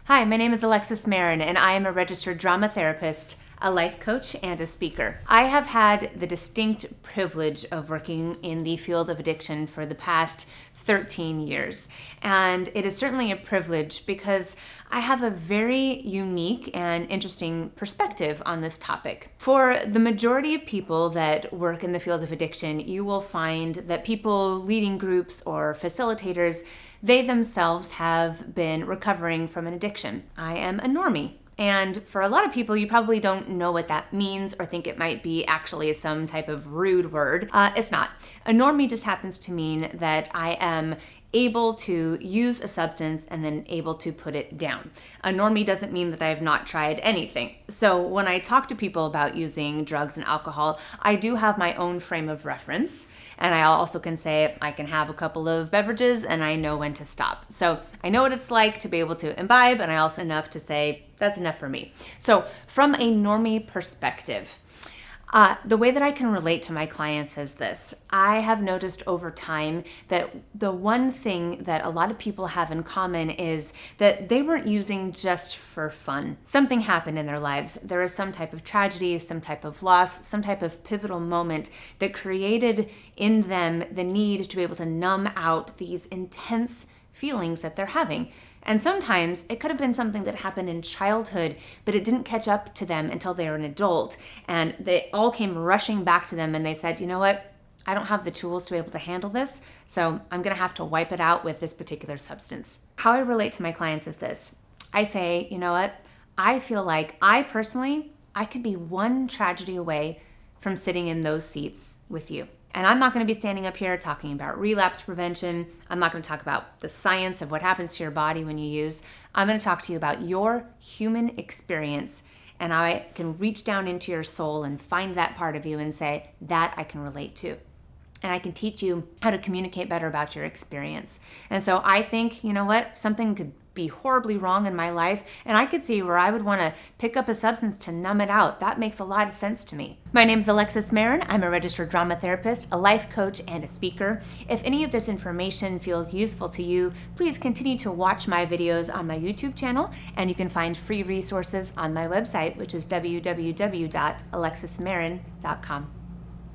Hi, my name is Alexis Marin, and I am a registered drama therapist, a life coach, and a speaker. I have had the distinct privilege of working in the field of addiction for the past 13 years. And it is certainly a privilege because I have a very unique and interesting perspective on this topic. For the majority of people that work in the field of addiction, you will find that people leading groups or facilitators, they themselves have been recovering from an addiction. I am a normie. And for a lot of people, you probably don't know what that means or think it might be actually some type of rude word. It's not. A normie just happens to mean that I am able to use a substance and then able to put it down. A normie doesn't mean that I have not tried anything. So when I talk to people about using drugs and alcohol, I do have my own frame of reference. And I also can say I can have a couple of beverages and I know when to stop. So I know what it's like to be able to imbibe, and I also know enough to say that's enough for me. So from a normie perspective, the way that I can relate to my clients is this. I have noticed over time that the one thing that a lot of people have in common is that they weren't using just for fun. Something happened in their lives. There was some type of tragedy, some type of loss, some type of pivotal moment that created in them the need to be able to numb out these intense feelings that they're having. And sometimes it could have been something that happened in childhood, but it didn't catch up to them until they were an adult. And they all came rushing back to them and they said, you know what? I don't have the tools to be able to handle this, so I'm gonna have to wipe it out with this particular substance. How I relate to my clients is this. I say, you know what? I feel like I could be one tragedy away from sitting in those seats with you. And I'm not going to be standing up here talking about relapse prevention. I'm not going to talk about the science of what happens to your body when you use. I'm going to talk to you about your human experience, and I can reach down into your soul and find that part of you and say, that I can relate to. And I can teach you how to communicate better about your experience. And so I think, you know what, something could be horribly wrong in my life, and I could see where I would want to pick up a substance to numb it out. That makes a lot of sense to me. My name is Alexis Marin. I'm a registered drama therapist, a life coach, and a speaker. If any of this information feels useful to you, please continue to watch my videos on my YouTube channel, and you can find free resources on my website, which is www.alexismarin.com.